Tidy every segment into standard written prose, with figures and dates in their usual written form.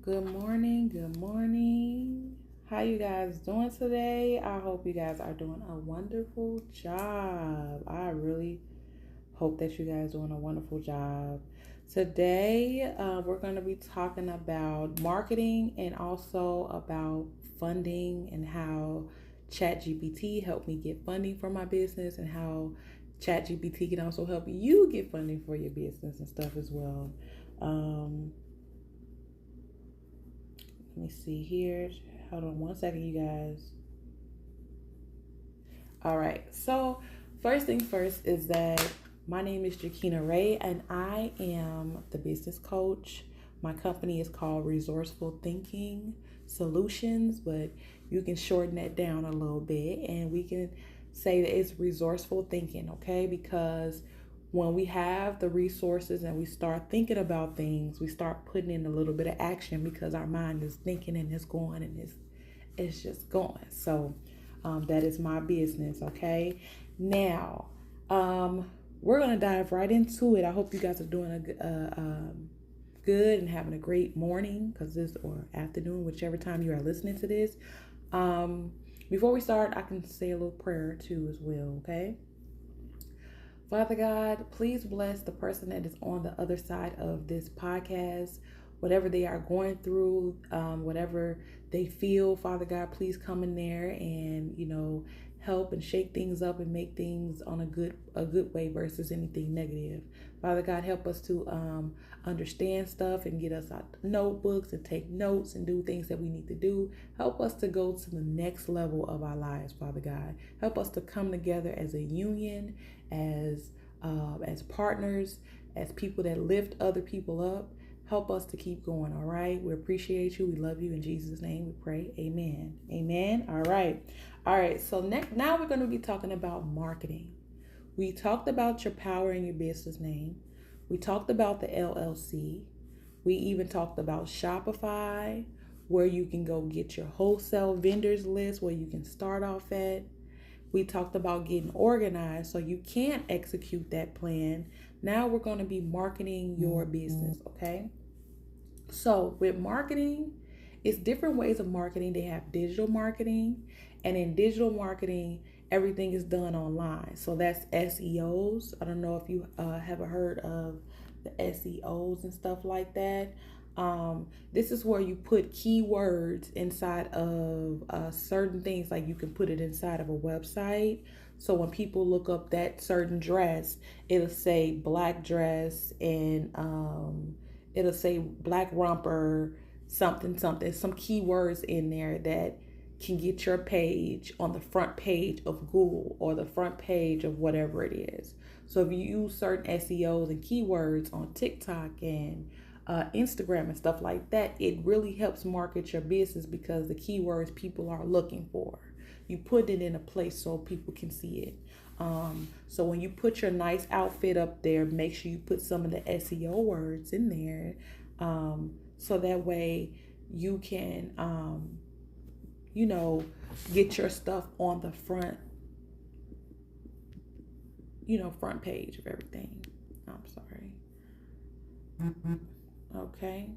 Good morning. Good morning. How you guys doing today? I hope you guys are doing a wonderful job. I really hope that you guys doing a wonderful job. Today, we're going to be talking about marketing and also about funding and how ChatGPT helped me get funding for my business and how ChatGPT can also help you get funding for your business and stuff as well. Um, Let me see here. Hold on one second, you guys. All right. So, first thing first is that my name is Jakina Ray, and I am the business coach. My company is called Resourceful Thinking Solutions, but you can shorten that down a little bit and we can say that it's resourceful thinking, okay? Because when we have the resources and we start thinking about things, we start putting in a little bit of action because our mind is thinking and it's going and it's just going. So that is my business, okay? Now, we're gonna dive right into it. I hope you guys are doing good and having a great morning, because this or afternoon, whichever time you are listening to this. Um, Before we start, I can say a little prayer too as well, okay? Father God, please bless the person that is on the other side of this podcast, whatever they are going through, whatever they feel. Father God, please come in there and help and shake things up and make things on a good way versus anything negative. Father God, help us to understand stuff and get us out notebooks and take notes and do things that we need to do. Help us to go to the next level of our lives, Father God. Help us to come together as a union, as partners, as people that lift other people up. Help us to keep going, all right? We appreciate you. We love you. In Jesus' name we pray. Amen. Amen. All right. All right. So now we're going to be talking about marketing. We talked about your power in your business name. We talked about the LLC. We even talked about Shopify, where you can go get your wholesale vendors list, where you can start off at. We talked about getting organized so you can execute that plan. Now we're going to be marketing your business, okay? So with marketing, it's different ways of marketing. They have digital marketing, and in digital marketing, everything is done online. So that's SEOs. I don't know if you have heard of the SEOs and stuff like that. This is where you put keywords inside of certain things, like you can put it inside of a website. So when people look up that certain dress, it'll say black dress and it'll say black romper, something, something, some keywords in there that can get your page on the front page of Google or the front page of whatever it is. So if you use certain SEOs and keywords on TikTok and Instagram and stuff like that, it really helps market your business because the keywords people are looking for. You put it in a place so people can see it. So when you put your nice outfit up there, make sure you put some of the SEO words in there, so that way you can, get your stuff on the front page of everything. I'm sorry. Okay.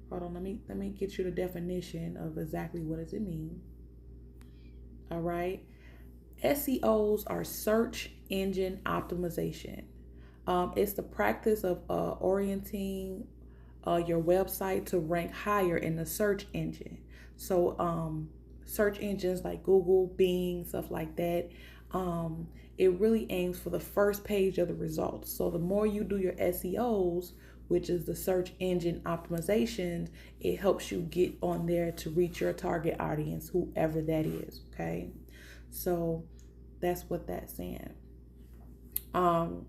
Hold on. Let me get you the definition of exactly what does it mean. All right. SEOs are search engine optimization. It's the practice of orienting your website to rank higher in the search engine. So, search engines like Google, Bing, stuff like that, it really aims for the first page of the results. So, the more you do your SEOs, which is the search engine optimization, it helps you get on there to reach your target audience, whoever that is. Okay. So, that's what that's saying. Um,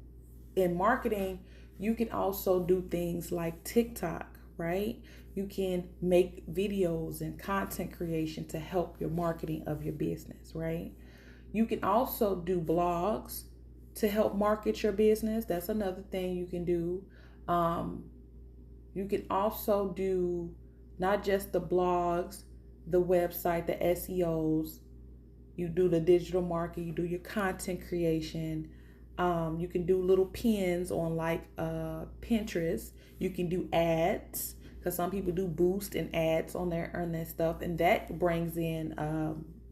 in marketing, you can also do things like TikTok, right? You can make videos and content creation to help your marketing of your business, right? You can also do blogs to help market your business. That's another thing you can do. Um, you can also do not just the blogs, the website, the SEOs. You do the digital marketing, you do your content creation. You can do little pins on like Pinterest. You can do ads. because some people do boost and ads on their stuff, and that brings in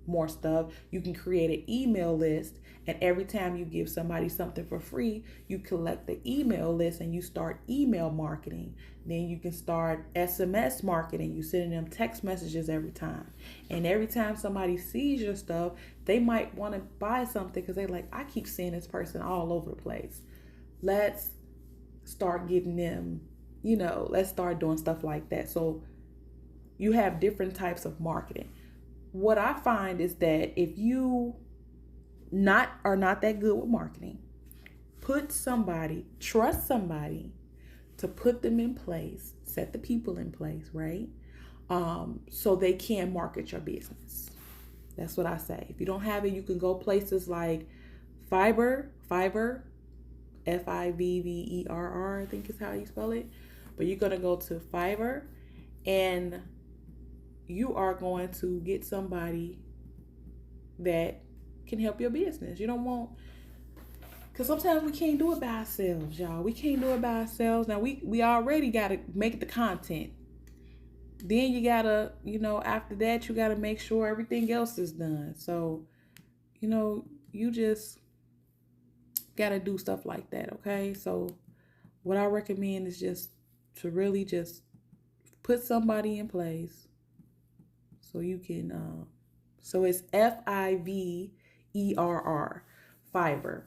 more stuff. You can create an email list, and every time you give somebody something for free, you collect the email list and you start email marketing. Then you can start SMS marketing. You sending them text messages every time, and every time somebody sees your stuff, they might want to buy something because they like, I keep seeing this person all over the place. Let's start getting them, let's start doing stuff like that. So you have different types of marketing. What I find is that if you are not that good with marketing, trust somebody to put them in place, set the people in place, right? So they can market your business. That's what I say. If you don't have it, you can go places like Fiverr, Fiverr, I think is how you spell it. But you're going to go to Fiverr and you are going to get somebody that can help your business. You don't want, because sometimes we can't do it by ourselves, y'all. We can't do it by ourselves. Now, we already got to make the content. Then you got to, after that, you got to make sure everything else is done. So, you just got to do stuff like that, okay? So what I recommend is just to really just put somebody in place so you can, so it's Fiverr, Fiverr.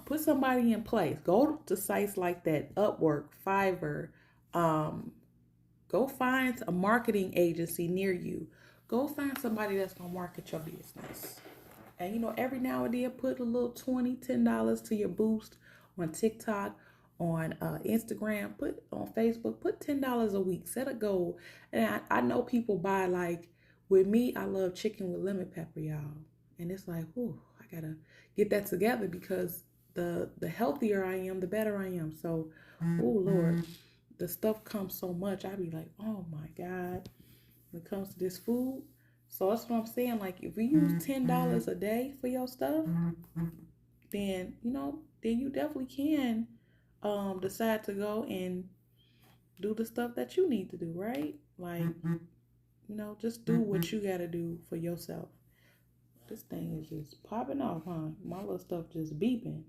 Put somebody in place. Go to sites like that, Upwork, Fiverr. Go find a marketing agency near you. Go find somebody that's going to market your business. And, every now and then, put a little $20, $10 to your boost on TikTok, on Instagram, put on Facebook, put $10 a week, set a goal. And I know people buy, like, with me, I love chicken with lemon pepper, y'all. And it's like, oh, I got to get that together because the healthier I am, the better I am. So, oh, Lord, the stuff comes so much. I be like, oh, my God, when it comes to this food. So that's what I'm saying. Like, if we use $10 a day for your stuff, then, then you definitely can decide to go and do the stuff that you need to do, right? Like, just do what you got to do for yourself. This thing is just popping off, huh? My little stuff just beeping.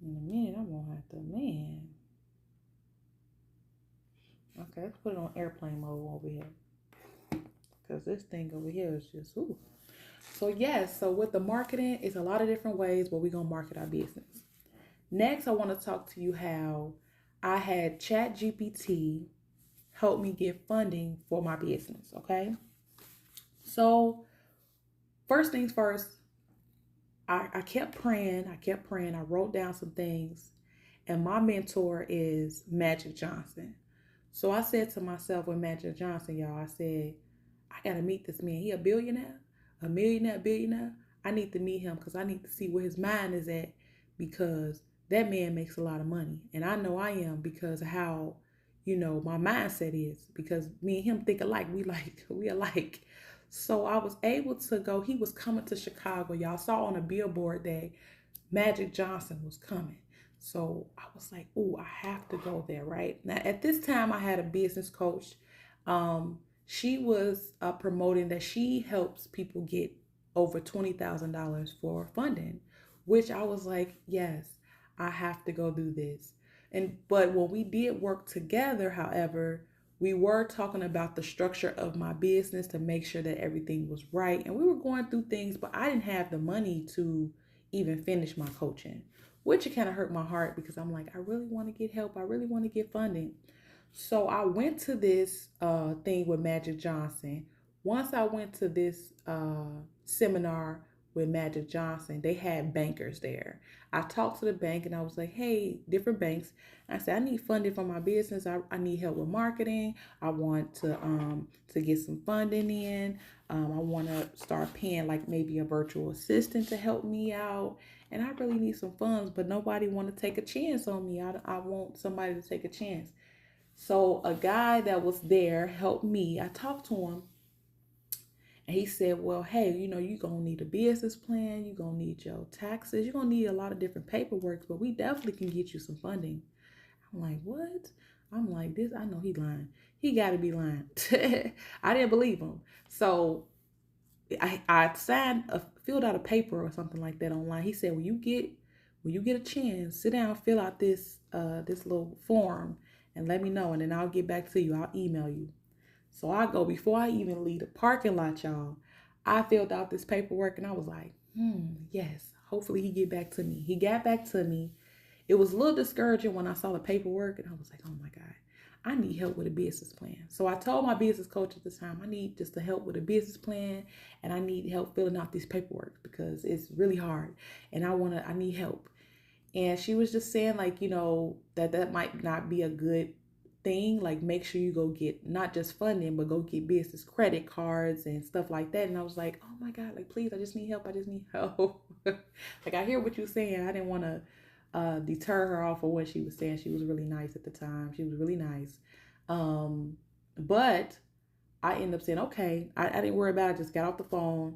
In a minute, I'm going to have to, man. Okay, let's put it on airplane mode over here. Because this thing over here is just, ooh. So yes, so with the marketing, it's a lot of different ways where we're going to market our business. Next, I want to talk to you how I had ChatGPT help me get funding for my business, okay? So first things first, I kept praying. I wrote down some things, and my mentor is Magic Johnson. So I said to myself with Magic Johnson, y'all, I said, I got to meet this man. He a billionaire, a millionaire, billionaire. I need to meet him because I need to see where his mind is at, because that man makes a lot of money. And I know I am because of how, my mindset is, because me and him think alike. We alike. So I was able to go. He was coming to Chicago. Y'all saw on a billboard that Magic Johnson was coming. So I was like, oh, I have to go there, right? Now, at this time, I had a business coach. She was promoting that she helps people get over $20,000 for funding, which I was like, yes, I have to go do this. But when we did work together, however, we were talking about the structure of my business to make sure that everything was right. And we were going through things, but I didn't have the money to even finish my coaching, which it kind of hurt my heart because I'm like, I really want to get help. I really want to get funding. So I went to this thing with Magic Johnson. Once I went to this seminar with Magic Johnson, they had bankers there. I talked to the bank and I was like, hey, different banks. I said, I need funding for my business. I need help with marketing. I want to get some funding in. I want to start paying like maybe a virtual assistant to help me out. And I really need some funds, but nobody want to take a chance on me. I want somebody to take a chance. So a guy that was there helped me. I talked to him and he said, well, hey, you're going to need a business plan. You're going to need your taxes. You're going to need a lot of different paperwork, but we definitely can get you some funding. I'm like, what? I'm like, this, I know he lying. He got to be lying. I didn't believe him. So I signed filled out a paper or something like that online. He said, when you get a chance, sit down, fill out this little form and let me know, and then I'll get back to you. I'll email you. So I go, before I even leave the parking lot, y'all, I filled out this paperwork and I was like, yes, hopefully he get back to me. He got back to me. It was a little discouraging when I saw the paperwork and I was like, oh my God, I need help with a business plan. So I told my business coach at the time, I need just the help with a business plan and I need help filling out this paperwork because it's really hard and I need help. And she was just saying like, that might not be a good thing. Like make sure you go get not just funding, but go get business credit cards and stuff like that. And I was like, oh my God, like please, I just need help. I just need help. Like I hear what you're saying. I didn't want to deter her off of what she was saying. She was really nice at the time. She was really nice. But I ended up saying, okay, I didn't worry about it. I just got off the phone.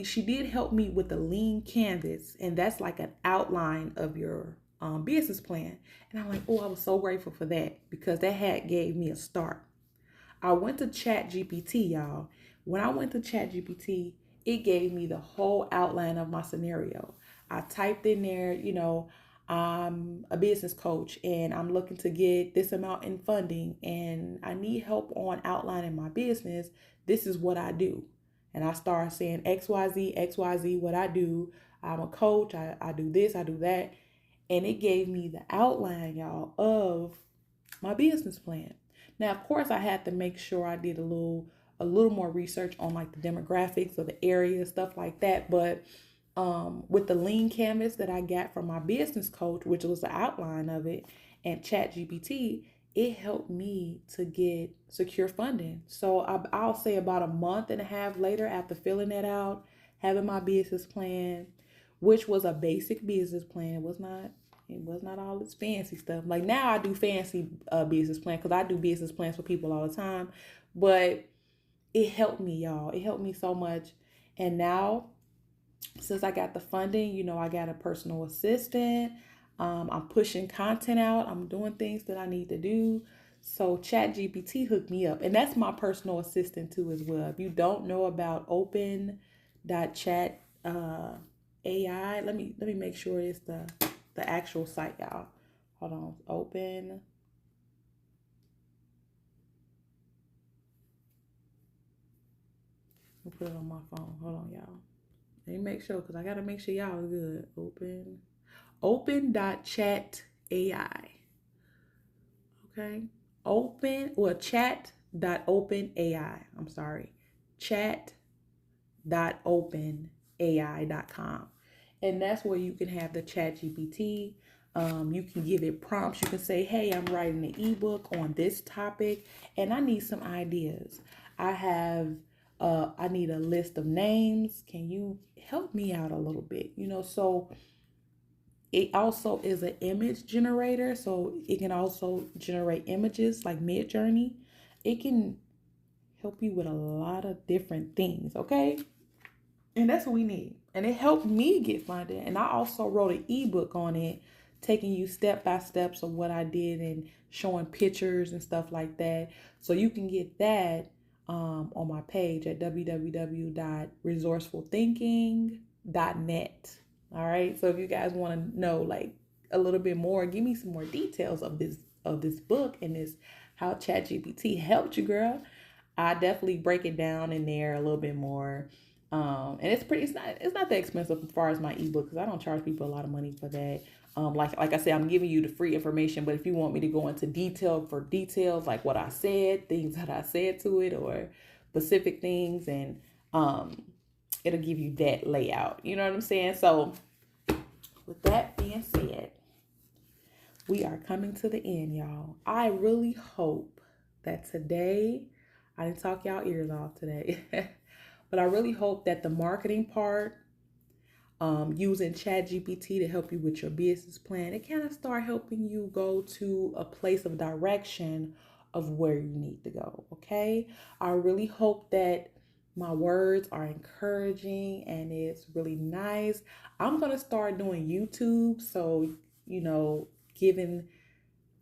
She did help me with the lean canvas, and that's like an outline of your business plan. And I'm like, oh, I was so grateful for that because that had gave me a start. I went to Chat GPT, y'all. When I went to Chat GPT, it gave me the whole outline of my scenario. I typed in there, I'm a business coach and I'm looking to get this amount in funding and I need help on outlining my business. This is what I do. And I started saying XYZ, what I do. I'm a coach. I do this, I do that. And it gave me the outline, y'all, of my business plan. Now, of course, I had to make sure I did a little more research on like the demographics of the area, stuff like that. But with the lean canvas that I got from my business coach, which was the outline of it, and Chat GPT, it helped me to get secure funding. So I'll say about a month and a half later, after filling that out, having my business plan, which was a basic business plan. It was not all this fancy stuff. Like now I do fancy business plan because I do business plans for people all the time. But it helped me, y'all. It helped me so much. And now, since I got the funding, I got a personal assistant. I'm pushing content out. I'm doing things that I need to do. So ChatGPT hooked me up. And that's my personal assistant too as well. If you don't know about open.chat AI, let me make sure it's the actual site, y'all. Hold on. Open. I'll put it on my phone. Hold on, y'all. Let me make sure because I gotta make sure y'all are good. Open.chat AI. Okay. Chat.open AI. I'm sorry. Chat.openai.com. And that's where you can have the Chat GPT. You can give it prompts. You can say, hey, I'm writing an ebook on this topic and I need some ideas. I need a list of names. Can you help me out a little bit? So it also is an image generator. So it can also generate images like Midjourney. It can help you with a lot of different things. Okay. And that's what we need. And it helped me get funded. And I also wrote an ebook on it, taking you step by steps of what I did and showing pictures and stuff like that. So you can get that on my page at www.resourcefulthinking.net. All right. So if you guys want to know like a little bit more, give me some more details of this book and this how ChatGPT helped you, girl. I definitely break it down in there a little bit more. And it's not that expensive as far as my ebook because I don't charge people a lot of money for that. Like I said, I'm giving you the free information, but if you want me to go into details like what I said, things that I said to it, or specific things, and it'll give you that layout. You know what I'm saying? So, with that being said, we are coming to the end, y'all. I really hope that today, I didn't talk y'all ears off today, but I really hope that the marketing part, using ChatGPT to help you with your business plan, it kind of start helping you go to a place of direction of where you need to go. Okay. I really hope that my words are encouraging and it's really nice. I'm going to start doing YouTube. So, giving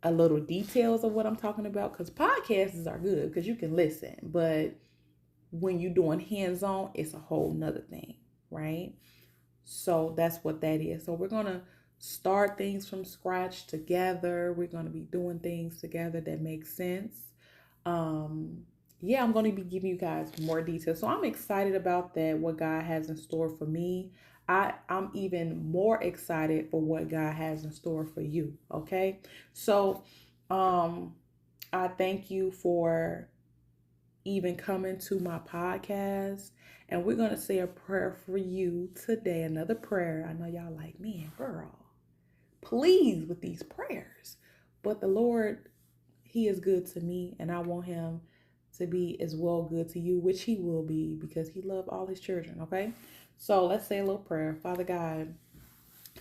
a little details of what I'm talking about, because podcasts are good because you can listen, but when you're doing hands-on, it's a whole nother thing, right? So that's what that is. So we're gonna start things from scratch together. We're gonna be doing things together that make sense. Um, yeah, I'm gonna be giving you guys more details. So I'm excited about that, what God has in store for me. I'm even more excited for what God has in store for you. Okay. So um I thank you for even coming to my podcast. And we're going to say a prayer for you today. Another prayer. I know y'all like, man, girl, please with these prayers. But the Lord, He is good to me, and I want Him to be as well good to you, which He will be because He loves all His children, okay? So let's say a little prayer. Father God,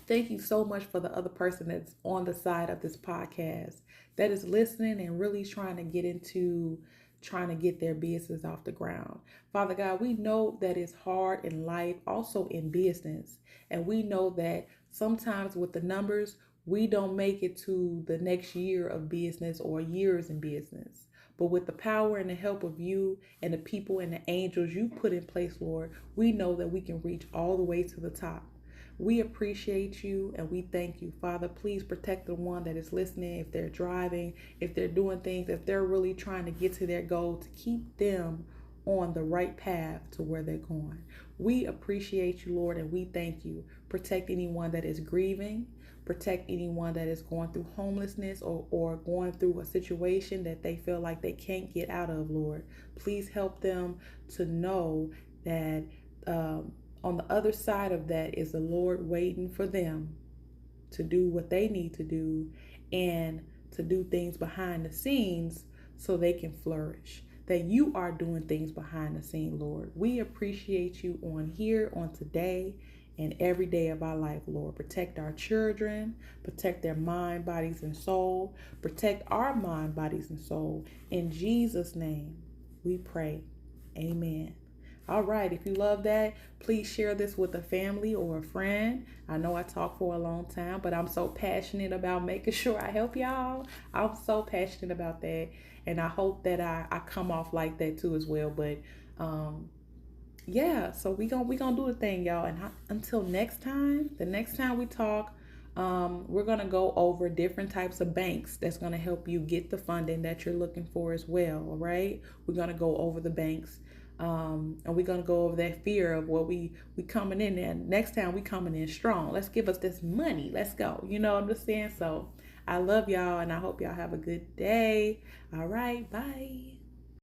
thank you so much for the other person that's on the side of this podcast that is listening and really trying to get into trying to get their business off the ground. Father God, we know that it's hard in life, also in business. And we know that sometimes with the numbers, we don't make it to the next year of business or years in business. But with the power and the help of you and the people and the angels you put in place, Lord, we know that we can reach all the way to the top. We appreciate you and we thank you. Father, please protect the one that is listening if they're driving, if they're doing things, if they're really trying to get to their goal, to keep them on the right path to where they're going. We appreciate you, Lord, and we thank you. Protect anyone that is grieving. Protect anyone that is going through homelessness or going through a situation that they feel like they can't get out of, Lord. Please help them to know that on the other side of that is the Lord waiting for them to do what they need to do and to do things behind the scenes so they can flourish. That you are doing things behind the scene, Lord. We appreciate you on here, on today, and every day of our life, Lord. Protect our children, protect their mind, bodies, and soul. Protect our mind, bodies, and soul. In Jesus' name, we pray. Amen. All right, if you love that, please share this with a family or a friend. I know I talk for a long time, but I'm so passionate about making sure I help y'all. I'm so passionate about that, and I hope that I come off like that too as well. But yeah, so we gonna do the thing, y'all. And until next time, the next time we talk, we're gonna go over different types of banks that's gonna help you get the funding that you're looking for as well. All right, we're gonna go over the banks, and we're gonna go over that fear of what we coming in there. Next time we coming in strong. Let's give us this money. Let's go. You know what I'm just saying? So I love y'all, and I hope y'all have a good day. All right, bye.